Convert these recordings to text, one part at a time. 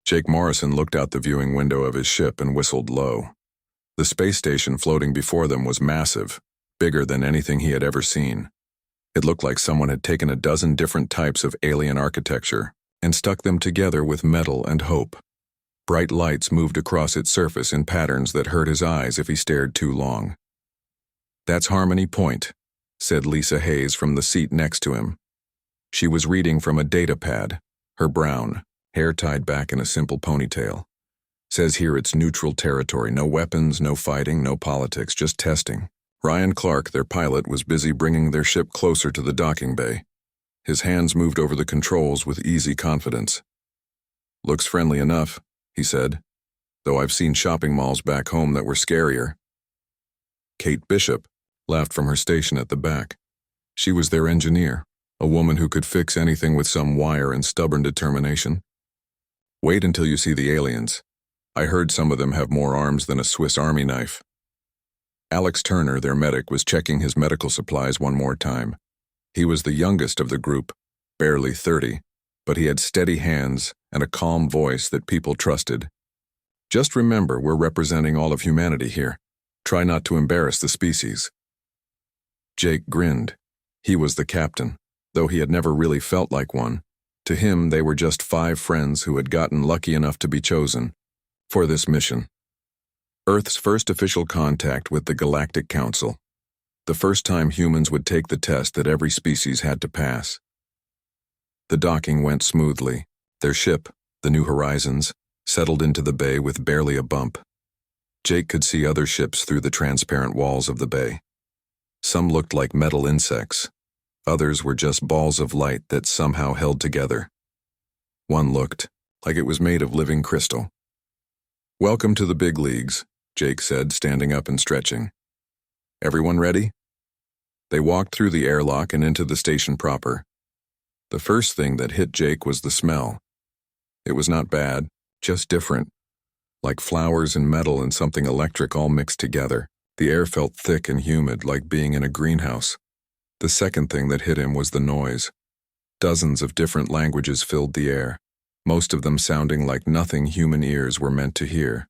Jake Morrison looked out the viewing window of his ship and whistled low. The space station floating before them was massive, bigger than anything he had ever seen. It looked like someone had taken a dozen different types of alien architecture and stuck them together with metal and hope. Bright lights moved across its surface in patterns that hurt his eyes if he stared too long. "That's Harmony Point," said Lisa Hayes from the seat next to him. She was reading from a data pad, her brown, hair tied back in a simple ponytail. "Says here it's neutral territory, no weapons, no fighting, no politics, just testing." Ryan Clark, their pilot, was busy bringing their ship closer to the docking bay. His hands moved over the controls with easy confidence. "Looks friendly enough," he said, "though I've seen shopping malls back home that were scarier." Kate Bishop laughed from her station at the back. She was their engineer, a woman who could fix anything with some wire and stubborn determination. "Wait until you see the aliens. I heard some of them have more arms than a Swiss Army knife." Alex Turner, their medic, was checking his medical supplies one more time. He was the youngest of the group, barely 30, but he had steady hands and a calm voice that people trusted. "Just remember, we're representing all of humanity here. Try not to embarrass the species." Jake grinned. He was the captain, though he had never really felt like one. To him, they were just 5 friends who had gotten lucky enough to be chosen for this mission. Earth's first official contact with the Galactic Council. The first time humans would take the test that every species had to pass. The docking went smoothly. Their ship, the New Horizons, settled into the bay with barely a bump. Jake could see other ships through the transparent walls of the bay. Some looked like metal insects. Others were just balls of light that somehow held together. One looked like it was made of living crystal. "Welcome to the big leagues," Jake said, standing up and stretching. "Everyone ready?" They walked through the airlock and into the station proper. The first thing that hit Jake was the smell. It was not bad, just different. Like flowers and metal and something electric all mixed together. The air felt thick and humid, like being in a greenhouse. The second thing that hit him was the noise. Dozens of different languages filled the air, most of them sounding like nothing human ears were meant to hear.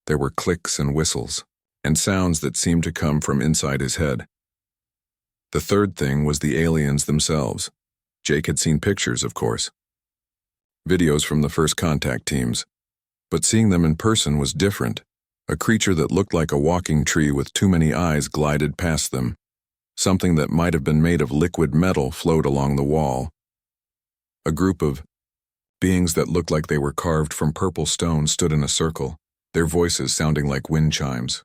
There were clicks and whistles, and sounds that seemed to come from inside his head. The third thing was the aliens themselves. Jake had seen pictures, of course. Videos from the first contact teams. But seeing them in person was different. A creature that looked like a walking tree with too many eyes glided past them. Something that might have been made of liquid metal flowed along the wall. A group of beings that looked like they were carved from purple stone stood in a circle, their voices sounding like wind chimes.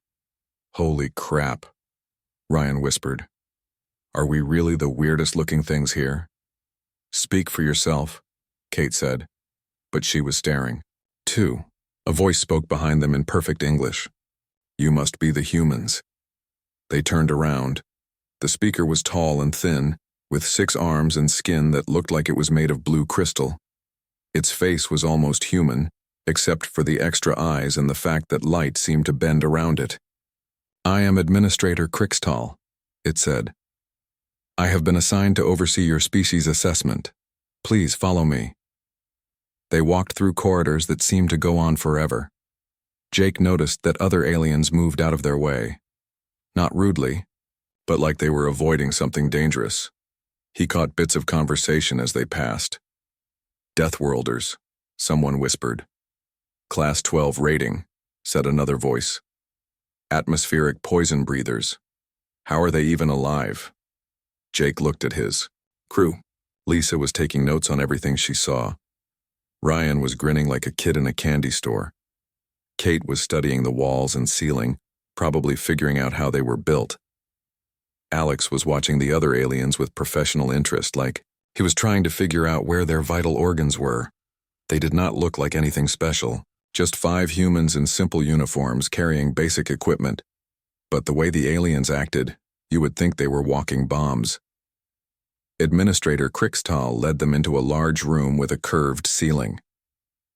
"Holy crap," Ryan whispered. "Are we really the weirdest looking things here?" "Speak for yourself," Kate said, but she was staring. "Two," a voice spoke behind them in perfect English. "You must be the humans." They turned around. The speaker was tall and thin, with 6 arms and skin that looked like it was made of blue crystal. Its face was almost human, except for the extra eyes and the fact that light seemed to bend around it. "I am Administrator Crixtall," it said. "I have been assigned to oversee your species assessment. Please follow me." They walked through corridors that seemed to go on forever. Jake noticed that other aliens moved out of their way. Not rudely, but like they were avoiding something dangerous. He caught bits of conversation as they passed. "Deathworlders," someone whispered. "Class 12 rating," said another voice. "Atmospheric poison breathers. How are they even alive?" Jake looked at his crew. Lisa was taking notes on everything she saw. Ryan was grinning like a kid in a candy store. Kate was studying the walls and ceiling, probably figuring out how they were built. Alex was watching the other aliens with professional interest, like he was trying to figure out where their vital organs were. They did not look like anything special, just 5 humans in simple uniforms carrying basic equipment. But the way the aliens acted, you would think they were walking bombs. Administrator Crixtall led them into a large room with a curved ceiling.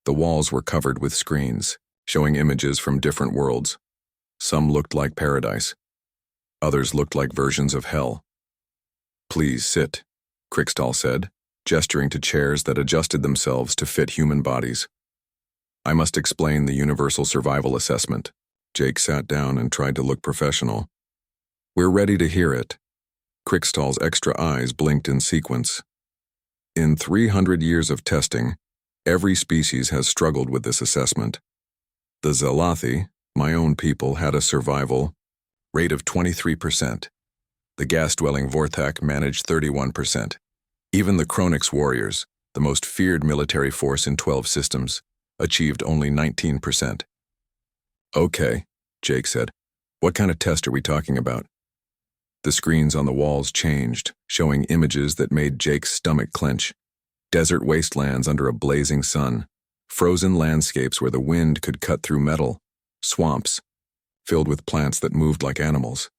The walls were covered with screens, showing images from different worlds. Some looked like paradise. Others looked like versions of hell. "Please sit," Crixtall said, gesturing to chairs that adjusted themselves to fit human bodies. I must explain the universal survival assessment. Jake sat down and tried to look professional. We're ready to hear it. Krikstal's extra eyes blinked in sequence. In 300 years of testing, every species has struggled with this assessment. The Zelathi, my own people, had a survival rate of 23%. The gas-dwelling Vorthak managed 31%. Even the Chronix warriors, the most feared military force in 12 systems, achieved only 19%. Okay, Jake said. What kind of test are we talking about? The screens on the walls changed, showing images that made Jake's stomach clench. Desert wastelands under a blazing sun, frozen landscapes where the wind could cut through metal, swamps filled with plants that moved like animals,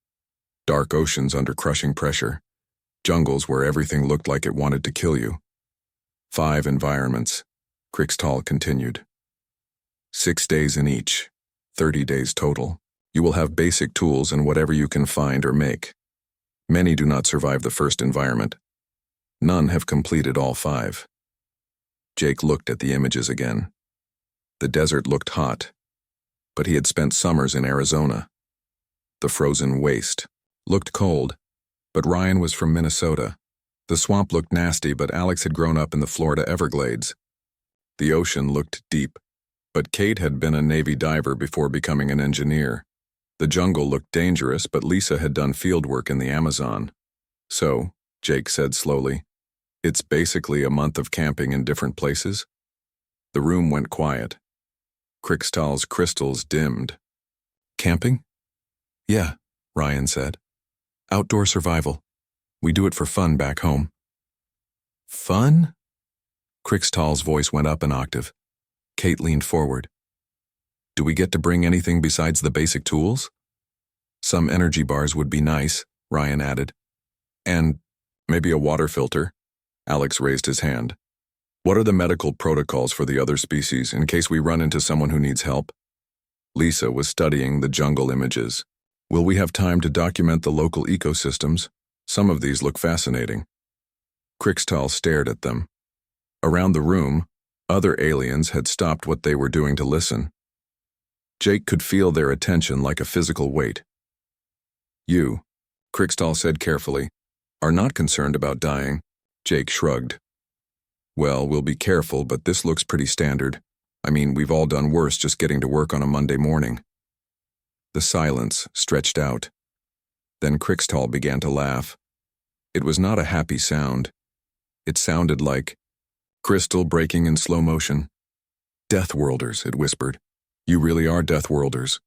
dark oceans under crushing pressure, jungles where everything looked like it wanted to kill you. 5 environments, Krikstal continued. 6 days in each, 30 days total. You will have basic tools and whatever you can find or make. Many do not survive the first environment. None have completed all 5. Jake looked at the images again. The desert looked hot, but he had spent summers in Arizona. The frozen waste looked cold, but Ryan was from Minnesota. The swamp looked nasty, but Alex had grown up in the Florida Everglades. The ocean looked deep, but Kate had been a Navy diver before becoming an engineer. The jungle looked dangerous, but Lisa had done field work in the Amazon. So, Jake said slowly, it's basically a month of camping in different places? The room went quiet. Krikstal's crystals dimmed. Camping? Yeah, Ryan said. Outdoor survival. We do it for fun back home. Fun? Krikstal's voice went up an octave. Kate leaned forward. Do we get to bring anything besides the basic tools? Some energy bars would be nice, Ryan added. And maybe a water filter. Alex raised his hand. What are the medical protocols for the other species in case we run into someone who needs help? Lisa was studying the jungle images. Will we have time to document the local ecosystems? Some of these look fascinating. Krikstal stared at them. Around the room, other aliens had stopped what they were doing to listen. Jake could feel their attention like a physical weight. You, Krikstal said carefully, are not concerned about dying. Jake shrugged. Well, we'll be careful, but this looks pretty standard. I mean, we've all done worse just getting to work on a Monday morning. The silence stretched out. Then Krikstal began to laugh. It was not a happy sound. It sounded like crystal breaking in slow motion. Deathworlders, it whispered. You really are Deathworlders.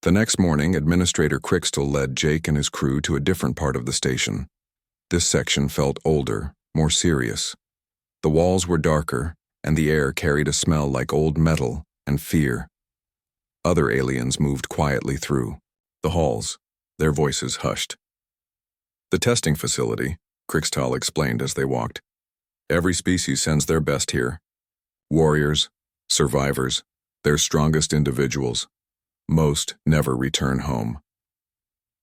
The next morning, Administrator Krikstal led Jake and his crew to a different part of the station. This section felt older, more serious. The walls were darker, and the air carried a smell like old metal and fear. Other aliens moved quietly through the halls, their voices hushed. The testing facility, Krikstal explained as they walked. Every species sends their best here. Warriors, survivors, their strongest individuals. Most never return home.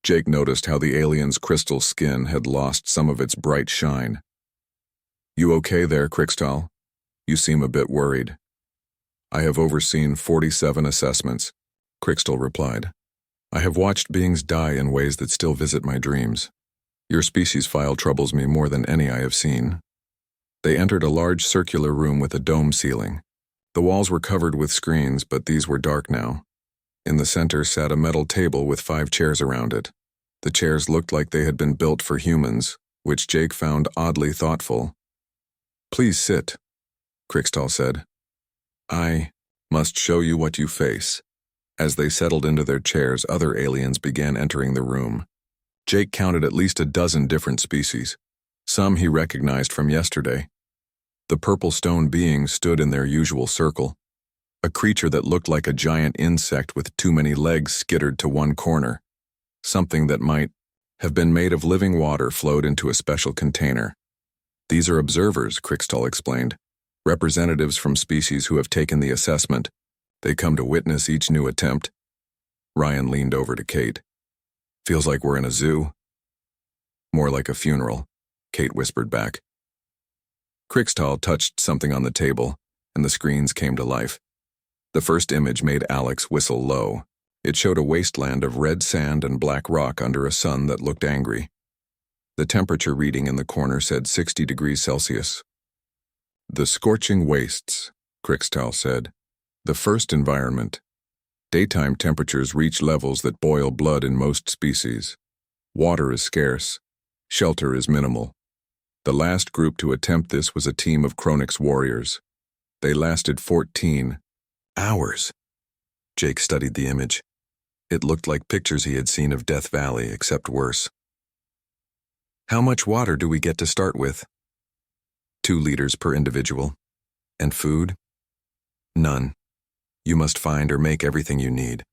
Jake noticed how the alien's crystal skin had lost some of its bright shine. You okay there, Krikstal? You seem a bit worried. I have overseen 47 assessments, Krikstal replied. I have watched beings die in ways that still visit my dreams. Your species file troubles me more than any I have seen. They entered a large circular room with a dome ceiling. The walls were covered with screens, but these were dark now. In the center sat a metal table with 5 chairs around it. The chairs looked like they had been built for humans, which Jake found oddly thoughtful. Please sit, Krikstal said. I must show you what you face. As they settled into their chairs, other aliens began entering the room. Jake counted at least a dozen different species. Some he recognized from yesterday. The purple stone beings stood in their usual circle. A creature that looked like a giant insect with too many legs skittered to one corner. Something that might have been made of living water flowed into a special container. These are observers, Krikstal explained. Representatives from species who have taken the assessment. They come to witness each new attempt. Ryan leaned over to Kate. Feels like we're in a zoo. More like a funeral, Kate whispered back. Krikstal touched something on the table, and the screens came to life. The first image made Alex whistle low. It showed a wasteland of red sand and black rock under a sun that looked angry. The temperature reading in the corner said 60 degrees Celsius. The scorching wastes, Crixtal said. The first environment. Daytime temperatures reach levels that boil blood in most species. Water is scarce. Shelter is minimal. The last group to attempt this was a team of Chronix warriors. They lasted 14 hours. Jake studied the image. It looked like pictures he had seen of Death Valley, except worse. How much water do we get to start with? 2 liters per individual. And food? None. You must find or make everything you need.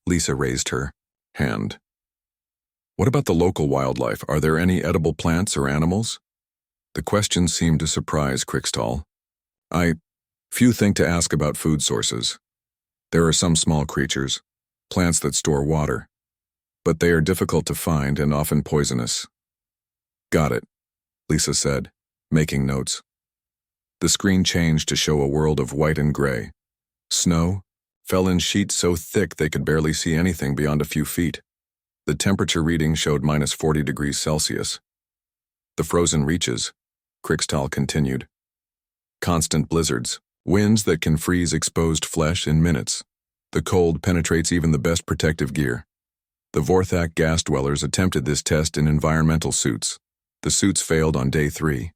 Lisa raised her hand. What about the local wildlife? Are there any edible plants or animals? The question seemed to surprise Crixtal. Few think to ask about food sources. There are some small creatures, plants that store water, but they are difficult to find and often poisonous. Got it, Lisa said, making notes. The screen changed to show a world of white and gray. Snow fell in sheets so thick they could barely see anything beyond a few feet. The temperature reading showed minus 40 degrees Celsius. The frozen reaches, Crixtal continued. Constant blizzards, winds that can freeze exposed flesh in minutes. The cold penetrates even the best protective gear. The Vorthak gas dwellers attempted this test in environmental suits. The suits failed on day 3.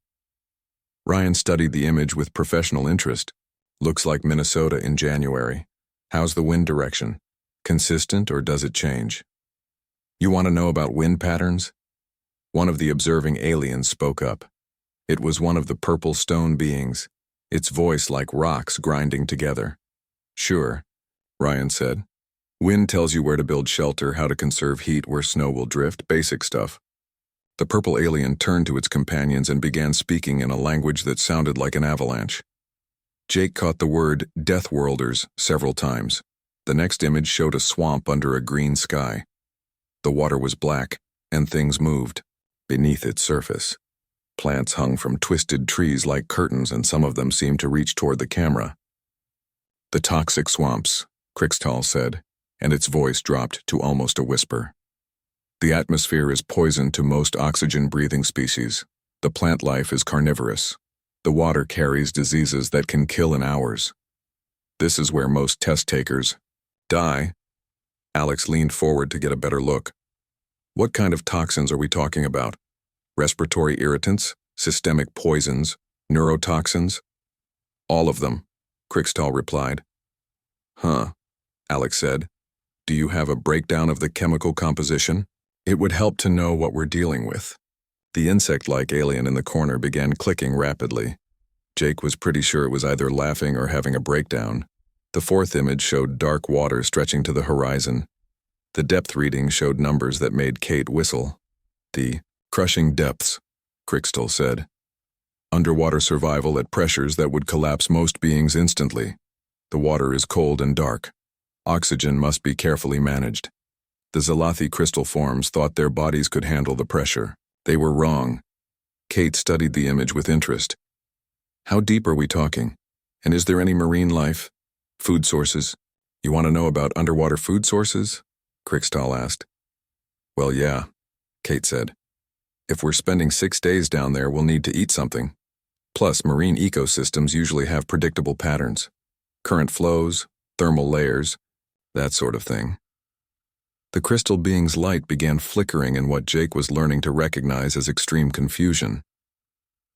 Ryan studied the image with professional interest. Looks like Minnesota in January. How's the wind direction? Consistent or does it change? You want to know about wind patterns? One of the observing aliens spoke up. It was one of the purple stone beings, its voice like rocks grinding together. Sure, Ryan said. Wind tells you where to build shelter, how to conserve heat, where snow will drift, basic stuff. The purple alien turned to its companions and began speaking in a language that sounded like an avalanche. Jake caught the word Deathworlders several times. The next image showed a swamp under a green sky. The water was black, and things moved beneath its surface. Plants hung from twisted trees like curtains, and some of them seemed to reach toward the camera. The toxic swamps, Crixtal said, and its voice dropped to almost a whisper. The atmosphere is poison to most oxygen-breathing species. The plant life is carnivorous. The water carries diseases that can kill in hours. This is where most test takers die. Alex leaned forward to get a better look. What kind of toxins are we talking about? Respiratory irritants, systemic poisons, neurotoxins? All of them, Crixtal replied. Huh, Alex said. Do you have a breakdown of the chemical composition? It would help to know what we're dealing with. The insect-like alien in the corner began clicking rapidly. Jake was pretty sure it was either laughing or having a breakdown. The fourth image showed dark water stretching to the horizon. The depth reading showed numbers that made Kate whistle. The crushing depths, Crixtal said. Underwater survival at pressures that would collapse most beings instantly. The water is cold and dark. Oxygen must be carefully managed. The Zalathi crystal forms thought their bodies could handle the pressure. They were wrong. Kate studied the image with interest. How deep are we talking? And is there any marine life? Food sources? You want to know about underwater food sources? Crixtal asked. Well, yeah, Kate said. If we're spending 6 days down there, we'll need to eat something. Plus, marine ecosystems usually have predictable patterns. Current flows, thermal layers, that sort of thing. The crystal being's light began flickering in what Jake was learning to recognize as extreme confusion.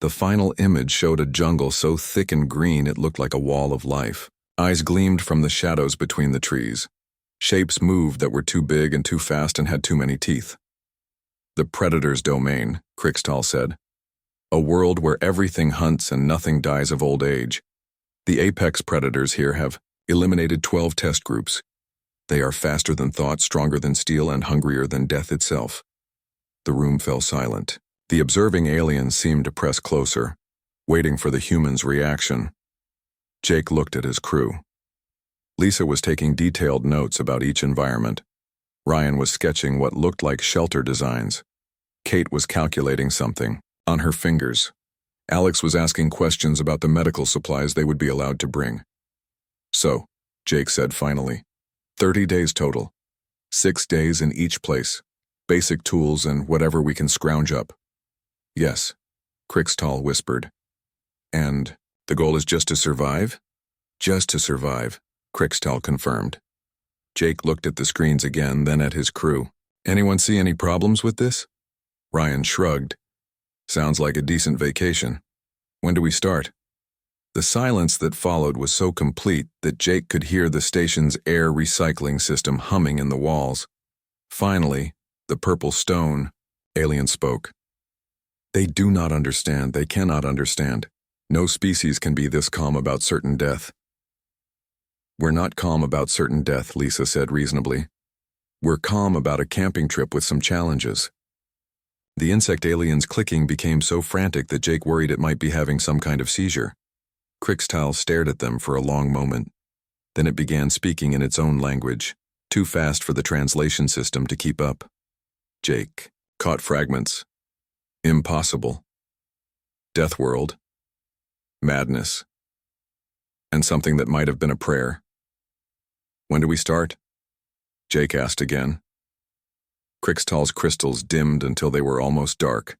The final image showed a jungle so thick and green it looked like a wall of life. Eyes gleamed from the shadows between the trees. Shapes moved that were too big and too fast and had too many teeth. The predator's domain, Crixtal said. A world where everything hunts and nothing dies of old age. The apex predators here have eliminated 12 test groups. They are faster than thought, stronger than steel, and hungrier than death itself. The room fell silent. The observing aliens seemed to press closer, waiting for the humans' reaction. Jake looked at his crew. Lisa was taking detailed notes about each environment. Ryan was sketching what looked like shelter designs. Kate was calculating something on her fingers. Alex was asking questions about the medical supplies they would be allowed to bring. So, Jake said finally, 30 days total. 6 days in each place. Basic tools and whatever we can scrounge up. Yes, Crixtal whispered. And the goal is just to survive? Just to survive, Crixtal confirmed. Jake looked at the screens again, then at his crew. Anyone see any problems with this? Ryan shrugged. Sounds like a decent vacation. When do we start? The silence that followed was so complete that Jake could hear the station's air recycling system humming in the walls. Finally, the purple stone alien spoke. They do not understand. They cannot understand. No species can be this calm about certain death. We're not calm about certain death, Lisa said reasonably. We're calm about a camping trip with some challenges. The insect alien's clicking became so frantic that Jake worried it might be having some kind of seizure. Crixtal stared at them for a long moment. Then it began speaking in its own language, too fast for the translation system to keep up. Jake caught fragments. Impossible. Death world. Madness. And something that might have been a prayer. When do we start? Jake asked again. Crixtal's crystals dimmed until they were almost dark.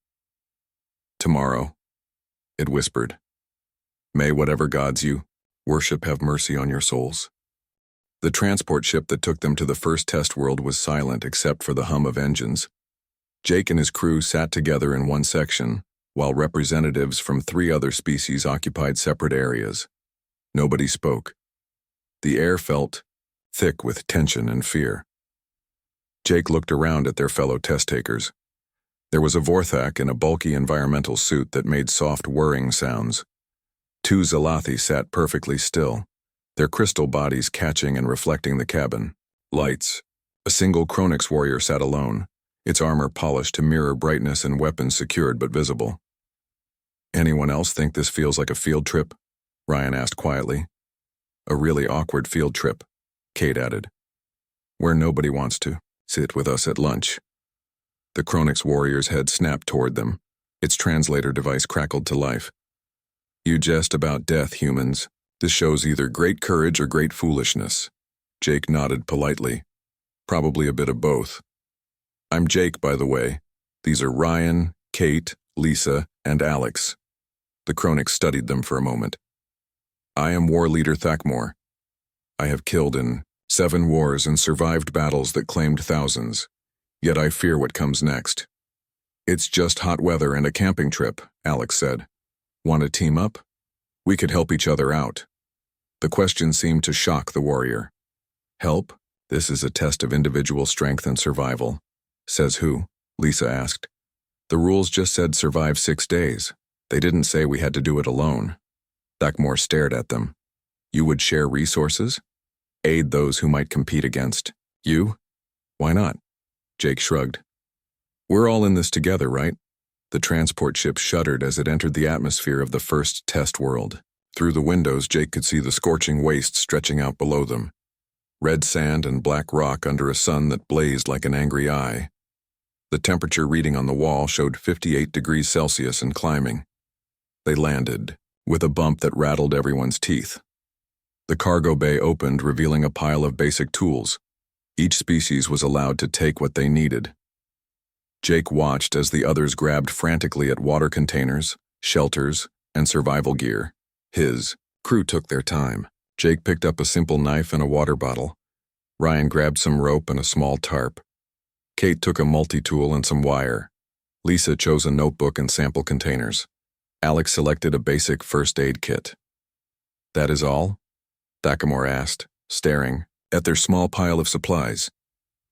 Tomorrow, it whispered. May whatever gods you worship have mercy on your souls. The transport ship that took them to the first test world was silent except for the hum of engines. Jake and his crew sat together in one section, while representatives from 3 other species occupied separate areas. Nobody spoke. The air felt thick with tension and fear. Jake looked around at their fellow test-takers. There was a Vorthak in a bulky environmental suit that made soft whirring sounds. 2 Zalathi sat perfectly still, their crystal bodies catching and reflecting the cabin. Lights. A single Chronix warrior sat alone, its armor polished to mirror brightness and weapons secured but visible. Anyone else think this feels like a field trip? Ryan asked quietly. A really awkward field trip, Kate added. Where nobody wants to sit with us at lunch. The Chronix warrior's head snapped toward them. Its translator device crackled to life. You jest about death, humans. This shows either great courage or great foolishness. Jake nodded politely. Probably a bit of both. I'm Jake, by the way. These are Ryan, Kate, Lisa, and Alex. The Chronix studied them for a moment. I am War Leader Thakmor. I have killed in 7 wars and survived battles that claimed thousands. Yet I fear what comes next. It's just hot weather and a camping trip, Alex said. Want to team up? We could help each other out. The question seemed to shock the warrior. Help? This is a test of individual strength and survival. Says who? Lisa asked. The rules just said survive 6 days. They didn't say we had to do it alone. Thakmor stared at them. You would share resources? Aid those who might compete against you? Why not? Jake shrugged. We're all in this together, right? The transport ship shuddered as it entered the atmosphere of the first test world. Through the windows, Jake could see the scorching waste stretching out below them. Red sand and black rock under a sun that blazed like an angry eye. The temperature reading on the wall showed 58 degrees Celsius and climbing. They landed, with a bump that rattled everyone's teeth. The cargo bay opened, revealing a pile of basic tools. Each species was allowed to take what they needed. Jake watched as the others grabbed frantically at water containers, shelters, and survival gear. His crew took their time. Jake picked up a simple knife and a water bottle. Ryan grabbed some rope and a small tarp. Kate took a multi-tool and some wire. Lisa chose a notebook and sample containers. Alex selected a basic first aid kit. That is all? Thakmor asked, staring at their small pile of supplies.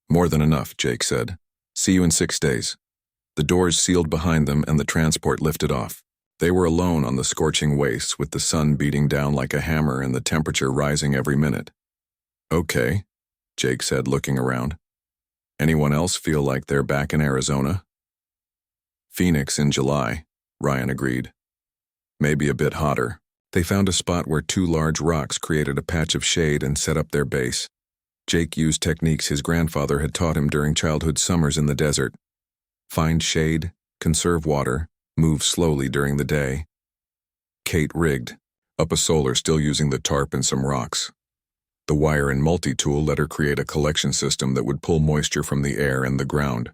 More than enough, Jake said. See you in 6 days. The doors sealed behind them and the transport lifted off. They were alone on the scorching wastes with the sun beating down like a hammer and the temperature rising every minute. Okay, Jake said, looking around. Anyone else feel like they're back in Arizona? Phoenix in July, Ryan agreed. Maybe a bit hotter. They found a spot where 2 large rocks created a patch of shade and set up their base. Jake used techniques his grandfather had taught him during childhood summers in the desert. Find shade, conserve water, move slowly during the day. Kate rigged up a solar still using the tarp and some rocks. The wire and multi-tool let her create a collection system that would pull moisture from the air and the ground.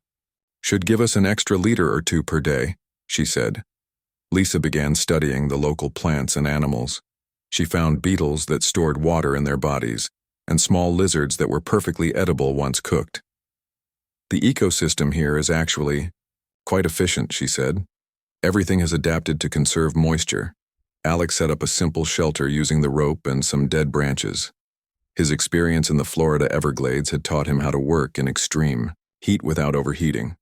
"Should give us an extra liter or two per day," she said. Lisa began studying the local plants and animals. She found beetles that stored water in their bodies, and small lizards that were perfectly edible once cooked. "The ecosystem here is actually quite efficient," she said. "Everything has adapted to conserve moisture." Alex set up a simple shelter using the rope and some dead branches. His experience in the Florida Everglades had taught him how to work in extreme heat without overheating.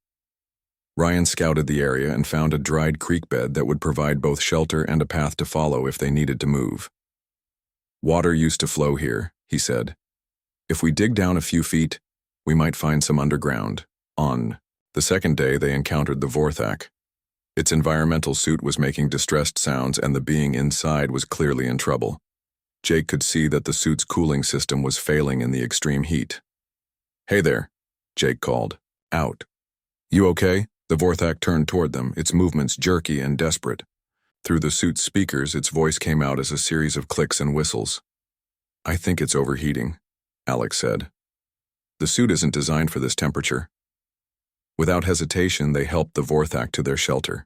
Ryan scouted the area and found a dried creek bed that would provide both shelter and a path to follow if they needed to move. "Water used to flow here," he said. "If we dig down a few feet, we might find some underground." On the second day, they encountered the Vorthak. Its environmental suit was making distressed sounds, and the being inside was clearly in trouble. Jake could see that the suit's cooling system was failing in the extreme heat. "Hey there," Jake called. "Out." "You okay?" The Vorthak turned toward them, its movements jerky and desperate. Through the suit's speakers, its voice came out as a series of clicks and whistles. "I think it's overheating," Alex said. "The suit isn't designed for this temperature." Without hesitation, they helped the Vorthak to their shelter.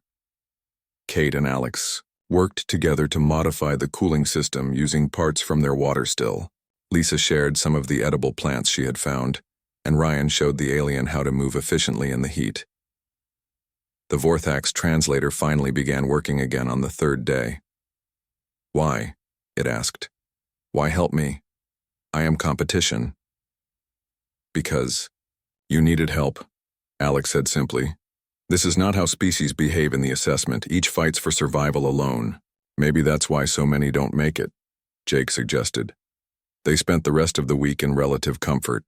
Kate and Alex worked together to modify the cooling system using parts from their water still. Lisa shared some of the edible plants she had found, and Ryan showed the alien how to move efficiently in the heat. The Vorthak's translator finally began working again on the third day. "Why?" it asked. "Why help me? I am competition." "Because you needed help," Alex said simply. "This is not how species behave in the assessment. Each fights for survival alone. Maybe that's why so many don't make it," Jake suggested. They spent the rest of the week in relative comfort.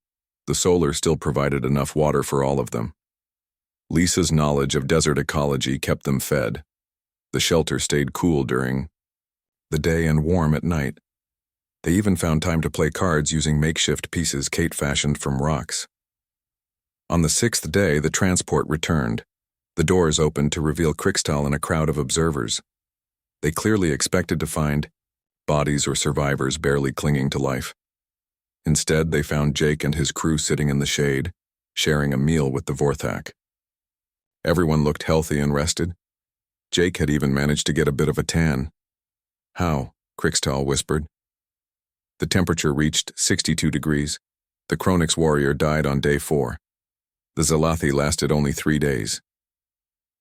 The solar still provided enough water for all of them. Lisa's knowledge of desert ecology kept them fed. The shelter stayed cool during the day and warm at night. They even found time to play cards using makeshift pieces Kate fashioned from rocks. On the 6th day, the transport returned. The doors opened to reveal Krixtal and a crowd of observers. They clearly expected to find bodies or survivors barely clinging to life. Instead, they found Jake and his crew sitting in the shade, sharing a meal with the Vorthak. Everyone looked healthy and rested. Jake had even managed to get a bit of a tan. "How?" Krixtal whispered. The temperature reached 62 degrees. The Chronix warrior died on day 4. The Zalathi lasted only 3 days.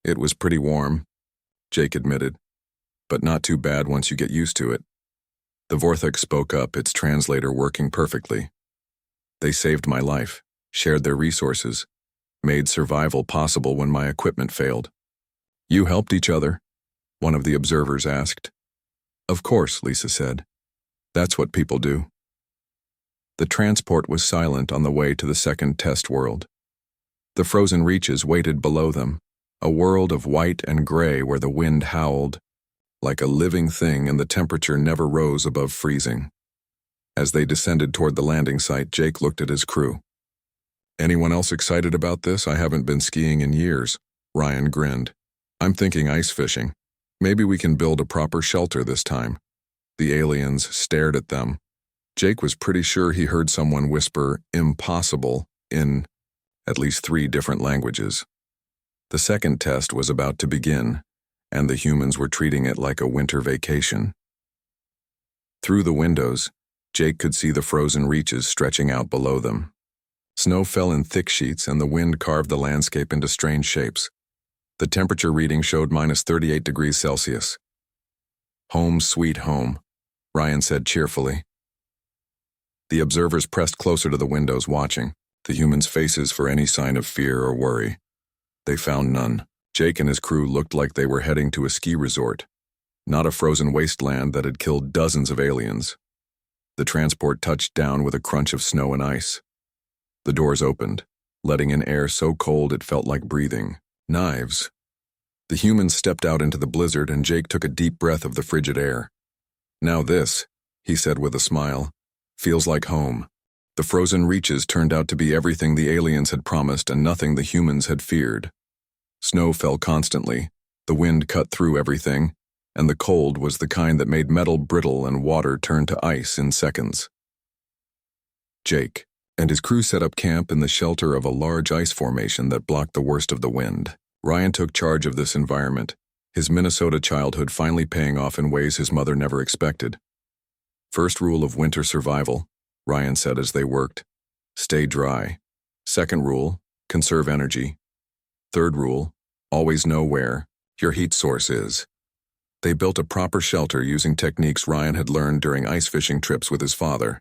"It was pretty warm," Jake admitted, "but not too bad once you get used to it." The Vorthak spoke up, its translator working perfectly. "They saved my life, shared their resources, made survival possible when my equipment failed." "You helped each other?" one of the observers asked. "Of course," Lisa said. "That's what people do." The transport was silent on the way to the second test world. The frozen reaches waited below them, a world of white and gray where the wind howled like a living thing and the temperature never rose above freezing. As they descended toward the landing site, Jake looked at his crew. "Anyone else excited about this? I haven't been skiing in years." Ryan grinned. "I'm thinking ice fishing. Maybe we can build a proper shelter this time." The aliens stared at them. Jake was pretty sure he heard someone whisper "impossible" in at least 3 different languages. The second test was about to begin, and the humans were treating it like a winter vacation. Through the windows, Jake could see the frozen reaches stretching out below them. Snow fell in thick sheets and the wind carved the landscape into strange shapes. The temperature reading showed -38 degrees Celsius. "Home sweet home," Ryan said cheerfully. The observers pressed closer to the windows watching, the humans' faces for any sign of fear or worry. They found none. Jake and his crew looked like they were heading to a ski resort, not a frozen wasteland that had killed dozens of aliens. The transport touched down with a crunch of snow and ice. The doors opened, letting in air so cold it felt like breathing. Knives. The humans stepped out into the blizzard and Jake took a deep breath of the frigid air. "Now this," he said with a smile, "feels like home." The frozen reaches turned out to be everything the aliens had promised and nothing the humans had feared. Snow fell constantly, the wind cut through everything, and the cold was the kind that made metal brittle and water turn to ice in seconds. Jake, and his crew set up camp in the shelter of a large ice formation that blocked the worst of the wind. Ryan took charge of this environment, his Minnesota childhood finally paying off in ways his mother never expected. First rule of winter survival, Ryan said as they worked, stay dry. Second rule, conserve energy. Third rule, always know where your heat source is. They built a proper shelter using techniques Ryan had learned during ice fishing trips with his father.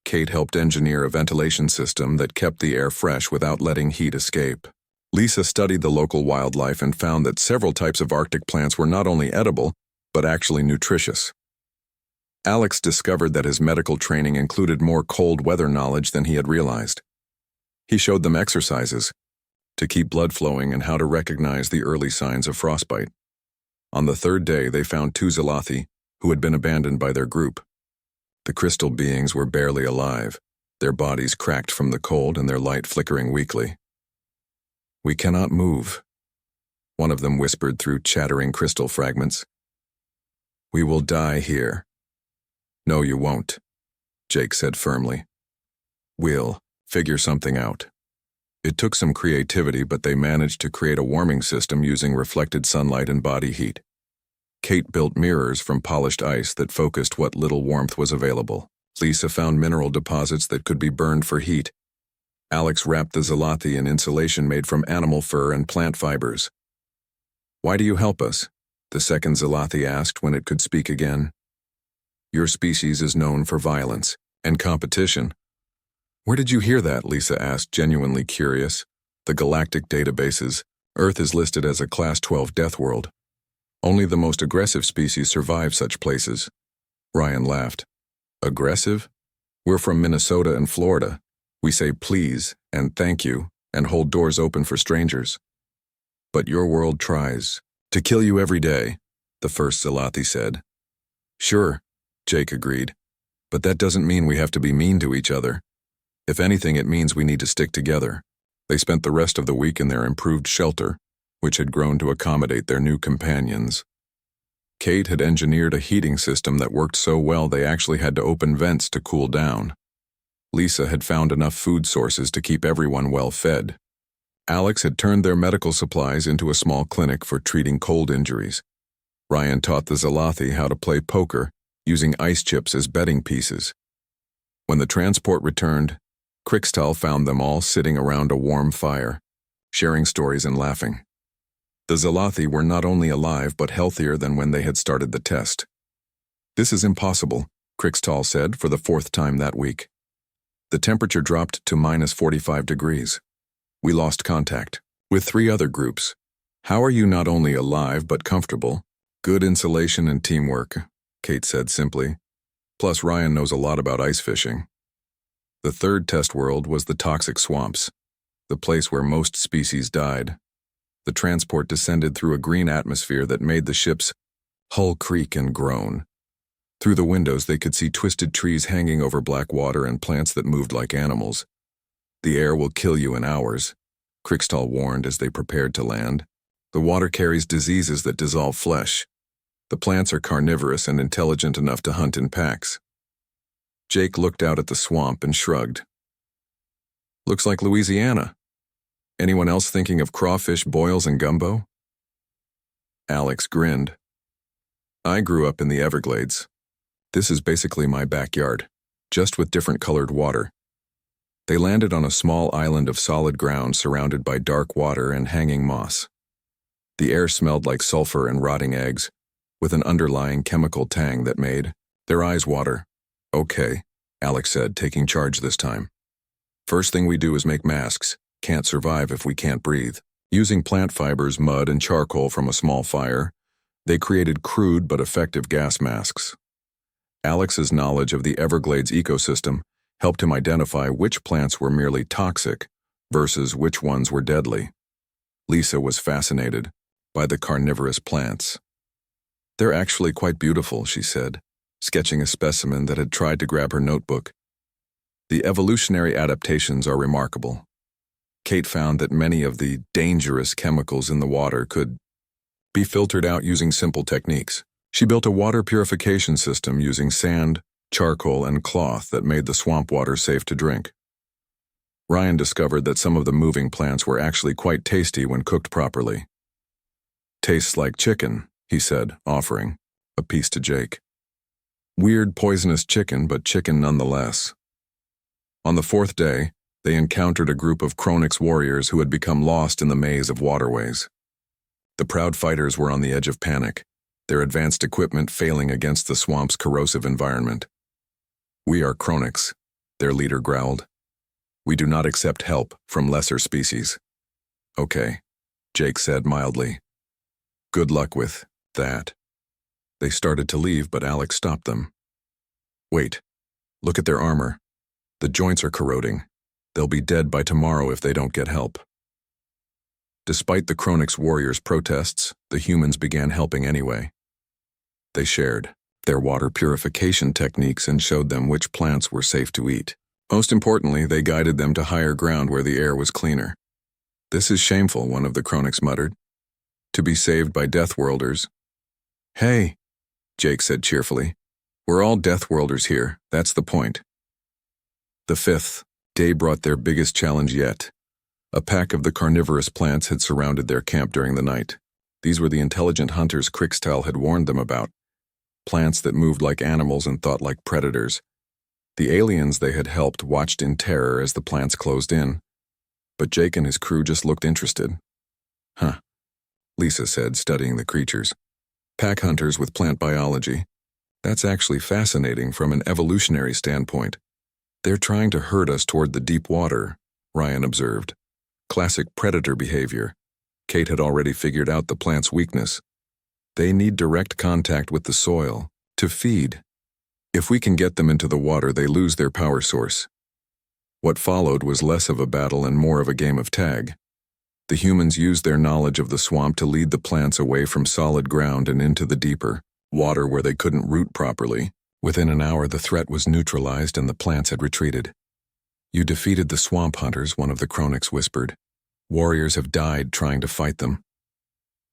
Kate helped engineer a ventilation system that kept the air fresh without letting heat escape. Lisa studied the local wildlife and found that several types of Arctic plants were not only edible, but actually nutritious. Alex discovered that his medical training included more cold weather knowledge than he had realized. He showed them exercises to keep blood flowing and how to recognize the early signs of frostbite. On the third day, they found two Zalathi, who had been abandoned by their group. The crystal beings were barely alive, their bodies cracked from the cold and their light flickering weakly. "We cannot move," one of them whispered through chattering crystal fragments. "We will die here." "No, you won't," Jake said firmly. "We'll figure something out." It took some creativity, but they managed to create a warming system using reflected sunlight and body heat. Kate built mirrors from polished ice that focused what little warmth was available. Lisa found mineral deposits that could be burned for heat. Alex wrapped the Zalathi in insulation made from animal fur and plant fibers. "Why do you help us?" the second Zalathi asked when it could speak again. "Your species is known for violence and competition." "Where did you hear that?" Lisa asked, genuinely curious. "The galactic databases. Earth is listed as a Class 12 death world. Only the most aggressive species survive such places." Ryan laughed. "Aggressive? We're from Minnesota and Florida. We say please and thank you and hold doors open for strangers. But your world tries to kill you every day," the first Zalathi said. "Sure," Jake agreed, "but that doesn't mean we have to be mean to each other. If anything, it means we need to stick together." They spent the rest of the week in their improved shelter, which had grown to accommodate their new companions. Kate had engineered a heating system that worked so well they actually had to open vents to cool down. Lisa had found enough food sources to keep everyone well fed. Alex had turned their medical supplies into a small clinic for treating cold injuries. Ryan taught the Zalathi how to play poker, using ice chips as betting pieces. When the transport returned, Krixtal found them all sitting around a warm fire, sharing stories and laughing. The Zalathi were not only alive but healthier than when they had started the test. "This is impossible," Krixtal said for the fourth time that week. "The temperature dropped to -45 degrees. We lost contact with 3 other groups. How are you not only alive but comfortable?" "Good insulation and teamwork," Kate said simply. "Plus Ryan knows a lot about ice fishing." The third test world was the toxic swamps, the place where most species died. The transport descended through a green atmosphere that made the ship's hull creak and groan. Through the windows they could see twisted trees hanging over black water and plants that moved like animals. "The air will kill you in hours," Krixtal warned as they prepared to land. "The water carries diseases that dissolve flesh. The plants are carnivorous and intelligent enough to hunt in packs." Jake looked out at the swamp and shrugged. "Looks like Louisiana. Anyone else thinking of crawfish boils and gumbo?" Alex grinned. "I grew up in the Everglades. This is basically my backyard, just with different colored water." They landed on a small island of solid ground surrounded by dark water and hanging moss. The air smelled like sulfur and rotting eggs, with an underlying chemical tang that made their eyes water. "Okay," Alex said, taking charge this time. "First thing we do is make masks. Can't survive if we can't breathe." Using plant fibers, mud, and charcoal from a small fire, they created crude but effective gas masks. Alex's knowledge of the Everglades ecosystem helped him identify which plants were merely toxic versus which ones were deadly. Lisa was fascinated by the carnivorous plants. "They're actually quite beautiful," she said, sketching a specimen that had tried to grab her notebook. "The evolutionary adaptations are remarkable." Kate found that many of the dangerous chemicals in the water could be filtered out using simple techniques. She built a water purification system using sand, charcoal, and cloth that made the swamp water safe to drink. Ryan discovered that some of the moving plants were actually quite tasty when cooked properly. "Tastes like chicken," he said, offering a piece to Jake. Weird, poisonous chicken, but chicken nonetheless. On the fourth day, they encountered a group of Chronix warriors who had become lost in the maze of waterways. The proud fighters were on the edge of panic, their advanced equipment failing against the swamp's corrosive environment. "We are Chronix," their leader growled. "We do not accept help from lesser species." "Okay," Jake said mildly. "Good luck with that." They started to leave, but Alex stopped them. "Wait, look at their armor. The joints are corroding. They'll be dead by tomorrow if they don't get help." Despite the Chronix warriors' protests, the humans began helping anyway. They shared their water purification techniques and showed them which plants were safe to eat. Most importantly, they guided them to higher ground where the air was cleaner. "This is shameful," one of the Chronix muttered. "To be saved by Deathworlders." "Hey," Jake said cheerfully. "We're all Deathworlders here, that's the point." The fifth day brought their biggest challenge yet. A pack of the carnivorous plants had surrounded their camp during the night. These were the intelligent hunters Krixtal had warned them about. Plants that moved like animals and thought like predators. The aliens they had helped watched in terror as the plants closed in. But Jake and his crew just looked interested. "Huh," Lisa said, studying the creatures. "Pack hunters with plant biology. That's actually fascinating from an evolutionary standpoint. They're trying to herd us toward the deep water," Ryan observed. "Classic predator behavior." Kate had already figured out the plant's weakness. They need direct contact with the soil to feed. If we can get them into the water, they lose their power source. What followed was less of a battle and more of a game of tag. The humans used their knowledge of the swamp to lead the plants away from solid ground and into the deeper water where they couldn't root properly. Within an hour, the threat was neutralized and the plants had retreated. "You defeated the swamp hunters," one of the Chronix whispered. "Warriors have died trying to fight them."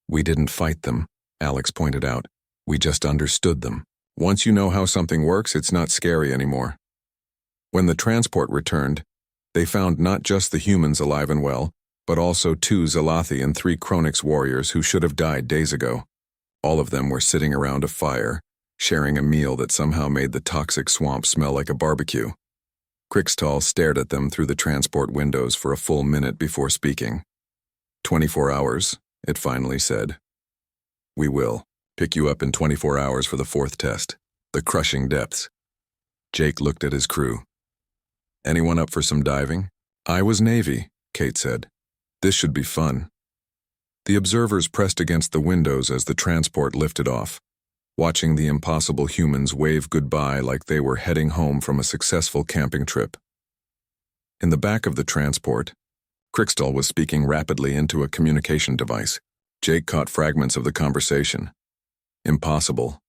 "We didn't fight them," Alex pointed out. "We just understood them. Once you know how something works, it's not scary anymore." When the transport returned, they found not just the humans alive and well, but also 2 Zalathi and 3 Chronix warriors who should have died days ago. All of them were sitting around a fire, sharing a meal that somehow made the toxic swamp smell like a barbecue. Krixtal stared at them through the transport windows for a full minute before speaking. 24 hours, it finally said. "We will pick you up in 24 hours for the 4th test, the crushing depths." Jake looked at his crew. "Anyone up for some diving?" "I was Navy," Kate said. "This should be fun." The observers pressed against the windows as the transport lifted off, watching the impossible humans wave goodbye like they were heading home from a successful camping trip. In the back of the transport, Krixtal was speaking rapidly into a communication device. Jake caught fragments of the conversation. Impossible,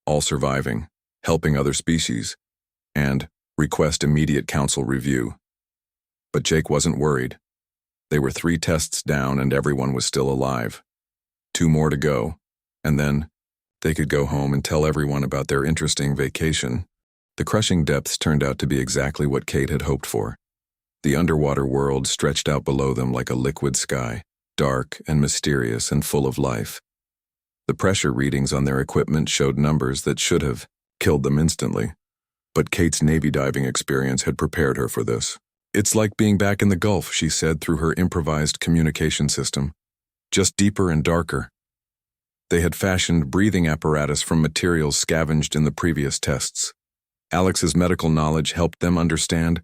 all surviving, helping other species, and request immediate council review. But Jake wasn't worried. They were 3 tests down and everyone was still alive. 2 more to go, and then they could go home and tell everyone about their interesting vacation. The crushing depths turned out to be exactly what Kate had hoped for. The underwater world stretched out below them like a liquid sky, dark and mysterious and full of life. The pressure readings on their equipment showed numbers that should have killed them instantly. But Kate's Navy diving experience had prepared her for this. "It's like being back in the Gulf," she said through her improvised communication system. "Just deeper and darker." They had fashioned breathing apparatus from materials scavenged in the previous tests. Alex's medical knowledge helped them understand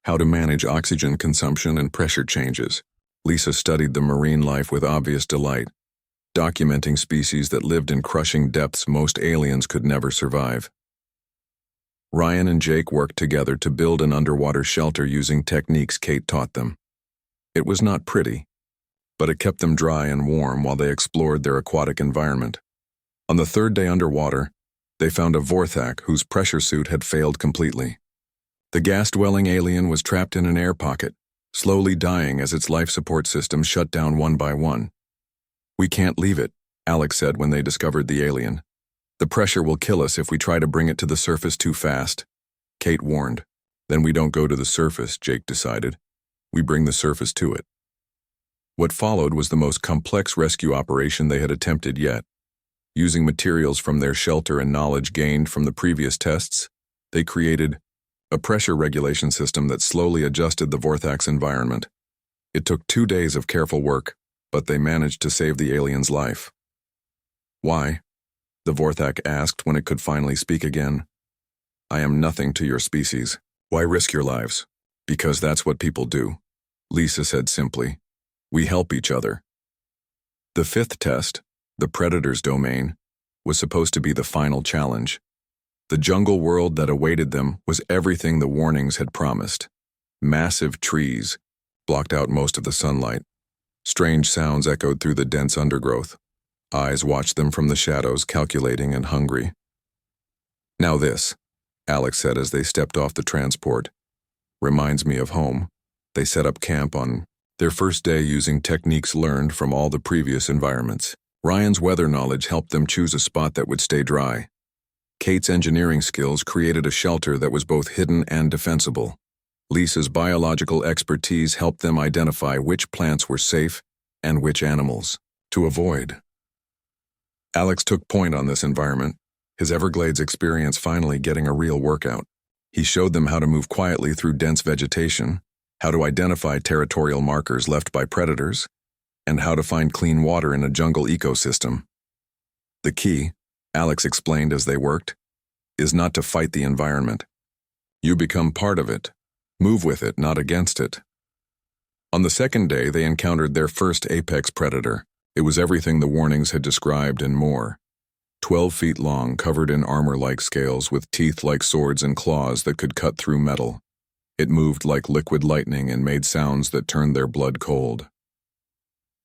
how to manage oxygen consumption and pressure changes. Lisa studied the marine life with obvious delight, documenting species that lived in crushing depths most aliens could never survive. Ryan and Jake worked together to build an underwater shelter using techniques Kate taught them. It was not pretty, but it kept them dry and warm while they explored their aquatic environment. On the 3rd day underwater, they found a Vorthak whose pressure suit had failed completely. The gas-dwelling alien was trapped in an air pocket, slowly dying as its life support systems shut down one by one. "We can't leave it," Alex said when they discovered the alien. The pressure will kill us if we try to bring it to the surface too fast, Kate warned. Then we don't go to the surface, Jake decided. We bring the surface to it. What followed was the most complex rescue operation they had attempted yet. Using materials from their shelter and knowledge gained from the previous tests, they created a pressure regulation system that slowly adjusted the Vorthax environment. It took 2 days of careful work, but they managed to save the alien's life. Why? The Vorthak asked when it could finally speak again. I am nothing to your species. Why risk your lives? Because that's what people do, Lisa said simply. We help each other. The 5th test, the Predator's domain, was supposed to be the final challenge. The jungle world that awaited them was everything the warnings had promised. Massive trees blocked out most of the sunlight. Strange sounds echoed through the dense undergrowth. Eyes watched them from the shadows, calculating and hungry. Now this, Alex said as they stepped off the transport, reminds me of home. They set up camp on their first day using techniques learned from all the previous environments. Ryan's weather knowledge helped them choose a spot that would stay dry. Kate's engineering skills created a shelter that was both hidden and defensible. Lisa's biological expertise helped them identify which plants were safe and which animals to avoid. Alex took point on this environment, his Everglades experience finally getting a real workout. He showed them how to move quietly through dense vegetation, how to identify territorial markers left by predators, and how to find clean water in a jungle ecosystem. The key, Alex explained as they worked, is not to fight the environment. You become part of it. Move with it, not against it. On the 2nd day, they encountered their first apex predator. It was everything the warnings had described and more. 12 feet long, covered in armor-like scales with teeth like swords and claws that could cut through metal. It moved like liquid lightning and made sounds that turned their blood cold.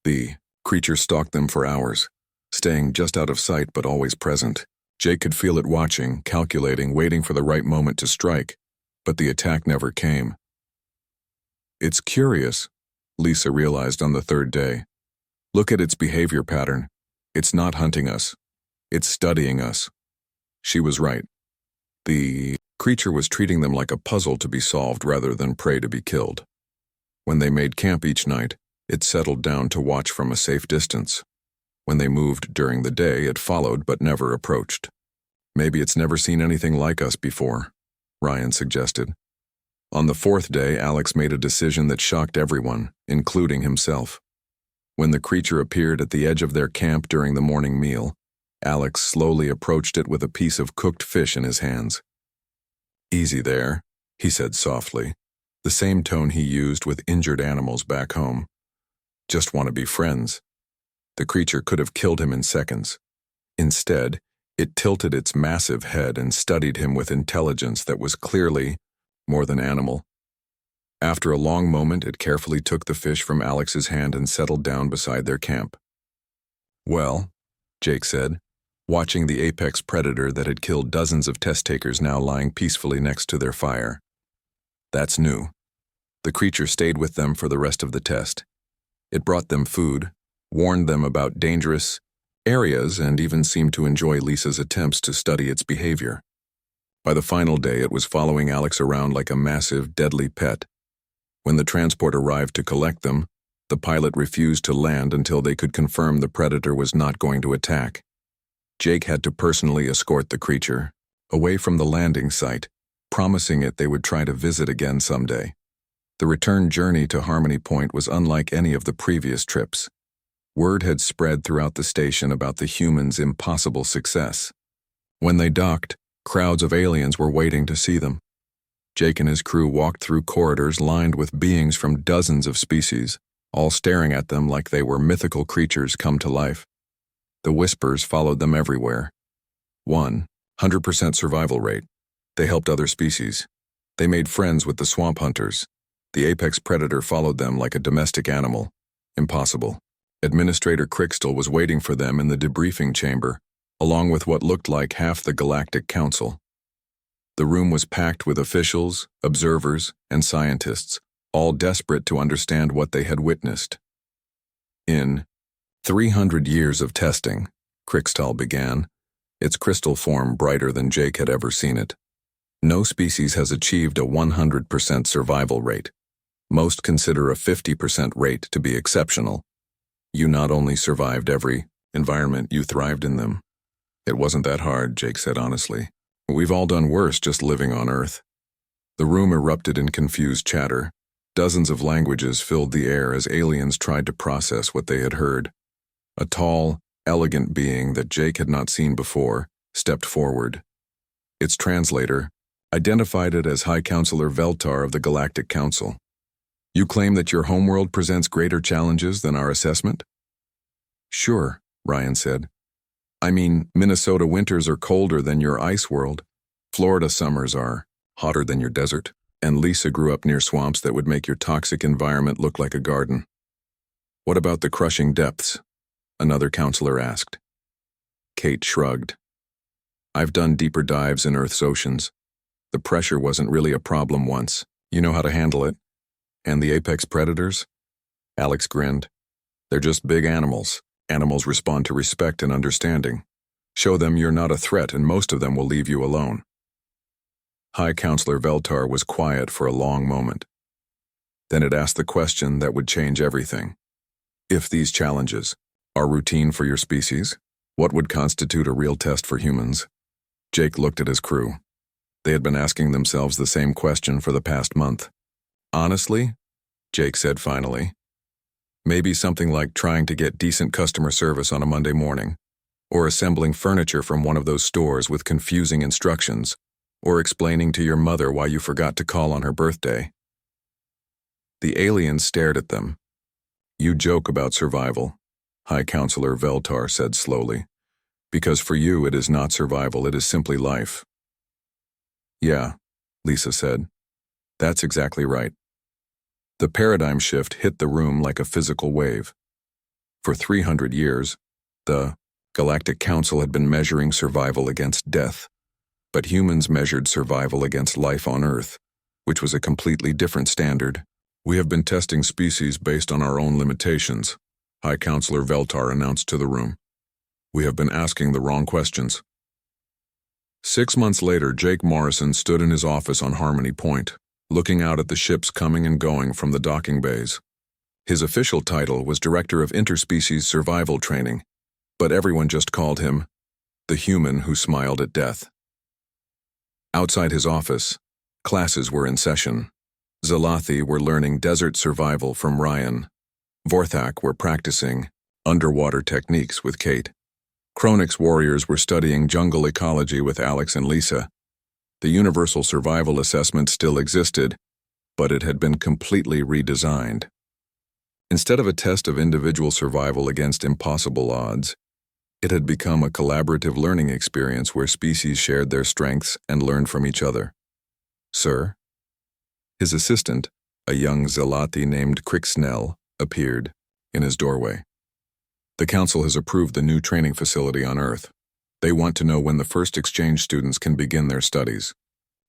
The creature stalked them for hours, staying just out of sight but always present. Jake could feel it watching, calculating, waiting for the right moment to strike, but the attack never came. It's curious, Lisa realized on the 3rd day. Look at its behavior pattern. It's not hunting us. It's studying us. She was right. The creature was treating them like a puzzle to be solved rather than prey to be killed. When they made camp each night, it settled down to watch from a safe distance. When they moved during the day, it followed but never approached. Maybe it's never seen anything like us before, Ryan suggested. On the 4th day, Alex made a decision that shocked everyone, including himself. When the creature appeared at the edge of their camp during the morning meal, Alex slowly approached it with a piece of cooked fish in his hands. Easy there, he said softly, the same tone he used with injured animals back home. Just want to be friends. The creature could have killed him in seconds. Instead, it tilted its massive head and studied him with intelligence that was clearly more than animal. After a long moment, it carefully took the fish from Alex's hand and settled down beside their camp. Well, Jake said, watching the apex predator that had killed dozens of test takers now lying peacefully next to their fire. That's new. The creature stayed with them for the rest of the test. It brought them food, warned them about dangerous areas, and even seemed to enjoy Lisa's attempts to study its behavior. By the final day, it was following Alex around like a massive, deadly pet. When the transport arrived to collect them, the pilot refused to land until they could confirm the predator was not going to attack. Jake had to personally escort the creature away from the landing site, promising it they would try to visit again someday. The return journey to Harmony Point was unlike any of the previous trips. Word had spread throughout the station about the humans' impossible success. When they docked, crowds of aliens were waiting to see them. Jake and his crew walked through corridors lined with beings from dozens of species, all staring at them like they were mythical creatures come to life. The whispers followed them everywhere. 100% survival rate. They helped other species. They made friends with the swamp hunters. The apex predator followed them like a domestic animal. Impossible. Administrator Crickstal was waiting for them in the debriefing chamber, along with what looked like half the Galactic Council. The room was packed with officials, observers, and scientists, all desperate to understand what they had witnessed. In 300 years of testing, Crickstal began, its crystal form brighter than Jake had ever seen it. No species has achieved a 100% survival rate. Most consider a 50% rate to be exceptional. You not only survived every environment, you thrived in them. It wasn't that hard, Jake said honestly. We've all done worse just living on Earth. The room erupted in confused chatter. Dozens of languages filled the air as aliens tried to process what they had heard. A tall, elegant being that Jake had not seen before stepped forward. Its translator identified it as High Counselor Veltar of the Galactic Council. You claim that your homeworld presents greater challenges than our assessment? Sure, Ryan said. I mean, Minnesota winters are colder than your ice world. Florida summers are hotter than your desert. And Lisa grew up near swamps that would make your toxic environment look like a garden. What about the crushing depths? Another counselor asked. Kate shrugged. I've done deeper dives in Earth's oceans. The pressure wasn't really a problem once. You know how to handle it. And the apex predators? Alex grinned. They're just big animals. Animals respond to respect and understanding. Show them you're not a threat and most of them will leave you alone. High Counselor Veltar was quiet for a long moment. Then it asked the question that would change everything. If these challenges are routine for your species, what would constitute a real test for humans? Jake looked at his crew. They had been asking themselves the same question for the past month. Honestly, Jake said finally, maybe something like trying to get decent customer service on a Monday morning, or assembling furniture from one of those stores with confusing instructions, or explaining to your mother why you forgot to call on her birthday. The aliens stared at them. You joke about survival, High Counselor Veltar said slowly, because for you it is not survival, it is simply life. Yeah, Lisa said. That's exactly right. The paradigm shift hit the room like a physical wave. For 300 years, the Galactic Council had been measuring survival against death. But humans measured survival against life on Earth, which was a completely different standard. We have been testing species based on our own limitations, High Counselor Veltar announced to the room. We have been asking the wrong questions. 6 months later, Jake Morrison stood in his office on Harmony Point, looking out at the ships coming and going from the docking bays. His official title was Director of Interspecies Survival Training, but everyone just called him the human who smiled at death. Outside his office, classes were in session. Zalathi were learning desert survival from Ryan. Vorthak were practicing underwater techniques with Kate. Chronix warriors were studying jungle ecology with Alex and Lisa. The universal survival assessment still existed, but it had been completely redesigned. Instead of a test of individual survival against impossible odds, it had become a collaborative learning experience where species shared their strengths and learned from each other. Sir? His assistant, a young Zalathi named Crixnell, appeared in his doorway. The council has approved the new training facility on Earth. They want to know when the first exchange students can begin their studies.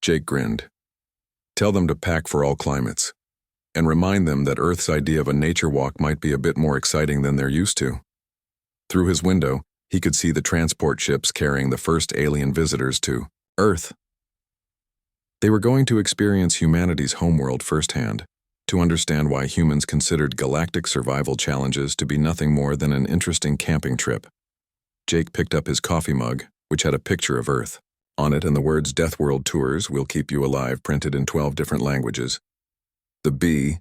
Jake grinned. Tell them to pack for all climates, and remind them that Earth's idea of a nature walk might be a bit more exciting than they're used to. Through his window, he could see the transport ships carrying the first alien visitors to Earth. They were going to experience humanity's homeworld firsthand, to understand why humans considered galactic survival challenges to be nothing more than an interesting camping trip. Jake picked up his coffee mug, which had a picture of Earth. On it and the words Deathworld Tours will keep you alive printed in 12 different languages. The B